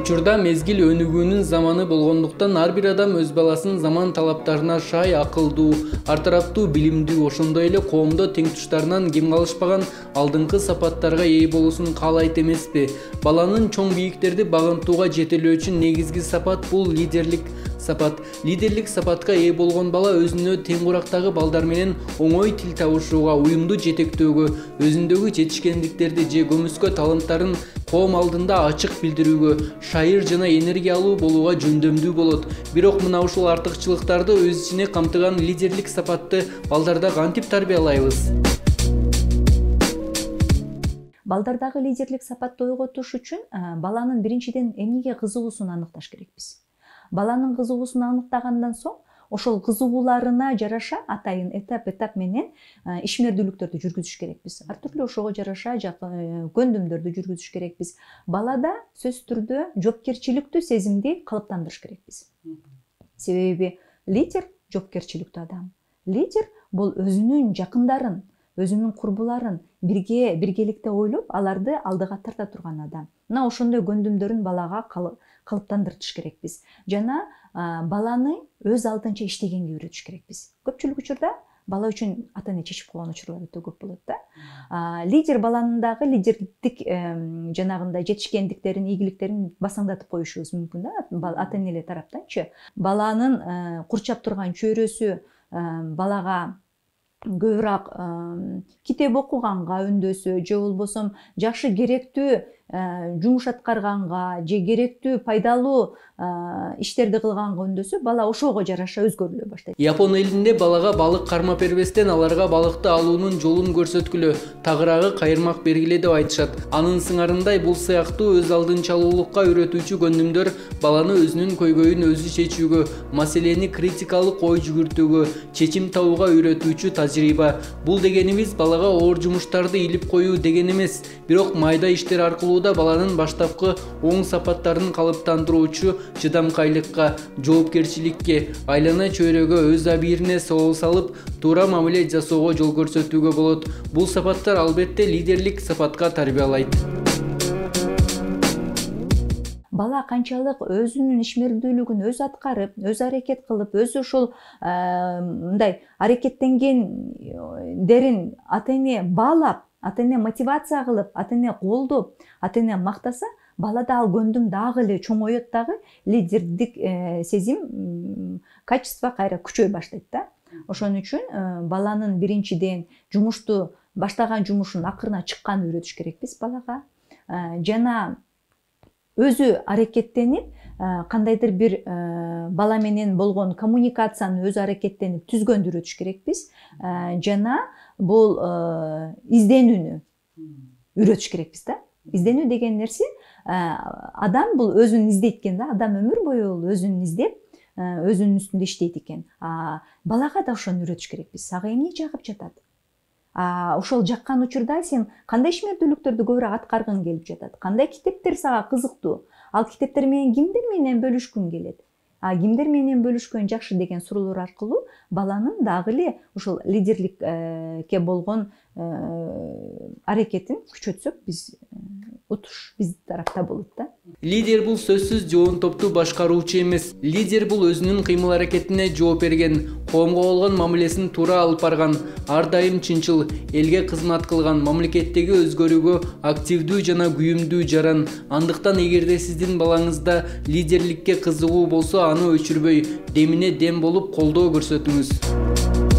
Учурда мезгил өнүгүүнүн заманы болгондуктан ар бир адам өз баласын заман талаптарына шай, акылдуу, артараптуу, билимдүү, ошондой эле коомдо тең туштарынан кем калышпаган алдыңкы сапаттарга ээ болуусун каалайт эмеспи? Баланын чоң бийиктерди багынтууга жетелөөчү негизги сапат бул лидерлик сапат. Лидерлик сапатка ээ болгон бала өзүнө тең курактагы балдар менен оңой тил табышууга, уюмду жетектөөгө, өзүндөгү жетишкендиктерди же көмүскө таланттарын коом алдында ачык билдирүүгө, шайыр жана энергиялуу болууга жөндөмдүү болот. Бирок мына ушул артыкчылыктарды өз ичине камтыган лидерлик сапатты балдарда кантип тарбиялайбыз? Балдардагы лидерлик сапатты ойготуш үчүн баланын биринчиден эмнеге кызыгуусун аныкташ керекпиз. Баланын кызыгуусун аныктагандан соң ошол кызыгууларына жараша атайын этап менен ишмердүүлүктөрдү жүргүзүш керекпиз. Ар түрлүү ошого жараша көндүмдөрдү жүргүзүш керекпиз. Балада сөзсүз түрдө жоопкерчиликтүү сезимди калыптандырыш керекпиз. Себеби лидер жоопкерчиликтүү адам. Лидер бул өзүнүн жакындарын, өзүнүн курбуларын биргеликте ойлоп, аларды алдыга тарта турган адам. Мына ошондой көндүмдөрүн балага калыптандыртыш керекпиз. Жана баланы өз алдынча иштегенге үйрөтүш керекпиз. Көпчүлүк учурда бала үчүн ата-эне чечип койгон учурлар өтө көп болот да. Лидер баланындагы лидерлик жанагындай жетишкендиктерин, ийгиликтерин басаңдатып коюшубуз мүмкүн да, ата-энелер тараптанчы. Баланын курчап турган чөйрөсү балага көбүрөөк китеп окуганга үндөсө, же болбосо жакшы керектүү жумуш аткарганга, же керектүү пайдалуу иштерди кылганга үндөсө, бала ошого жараша өзгөрүлө баштайт. Япон элинде балага балык кармап бербестен аларга балыкты алуунун жолун көрсөткүлө, тагыраагы кайырмак бергиле деп айтышат. Анын сыңарындай бул сыяктуу өз алдынчалуулукка үйрөтүүчү көндүмдөр баланы өзүнүн көйгөйүн өзү чечүүгө, маселени критикалык ой жүгүртүүгө, чечим табууга үйрөтүүчү тажрыйба. Бул дегенибиз балага оор жумуштарды илип коюу деген эмес, бирок майда иштер аркылуу баланын баштапкы оң сапаттарын калыптандыруучу чыдамкайлыкка, жоопкерчиликке, айлана чөйрөгө, өз абийирине соол салып, туура мамиле жасоого жол көрсөтүүгө болот. Бул сапаттар албетте лидерлик сапатка тарбиялайт. Бала канчалык өзүнүн ишмердүүлүгүн өз аткарып, өз аракет кылып, өз ушул мындай аракеттенгендерин ата-эне баалап, ата-эне мотивация кылып, ата-эне колдоп, ата-эне мактаса, балада ал көндүм дагы эле чоңоет, дагы лидердик сезим, качество кайра күчөй баштайт да. Ошон үчүн баланын биринчиден баштаган жумушун акырына чыкканын үйрөтүш керекпиз балага. Жана өзү аракеттенип, кандайдыр бир бала менен болгон коммуникацияны өзү аракеттенип түзгөндү үйрөтүш керекпиз. Жана бул изденүүнү үйрөтүш керекпиз да. Изденүү деген нерсе, адам бул өзүн издейт экен да, адам өмүр бою өзүн издеп, өзүнүн үстүндө иштейт экен. Балага да ошону үйрөтүш керекпиз. Сага эмне жагып жатат? Ошол жаккан учурда сен кандай ишмердүүлүктөрдү көбүрөөк аткаргың келип жатат? Кандай китептер сага кызыктуу? Ал китептер менен кимдер менен бөлүшкүң келет? Кимдер менен бөлүшкөн жакшы деген суроолор аркылуу баланын дагы эле ушул лидерликке болгон аракетин күчөтсөк, биз утуш биз тарапта болот да. Лидер бул сөзсүз жоон топту башкаруучу эмес. Лидер бул өзүнүн кыймыл аракетине жооп берген, коомго болгон мамилесин туура алып барган, ар дайым чынчыл, элге кызмат кылган, мамлекеттеги өзгөрүүгө активдүү жана күйүмдүү жаран. Андыктан эгерде сиздин балаңызда лидерликке кызыгуу болсо, аны өчүрбөй, демине дем болуп колдоо көрсөтүңүз.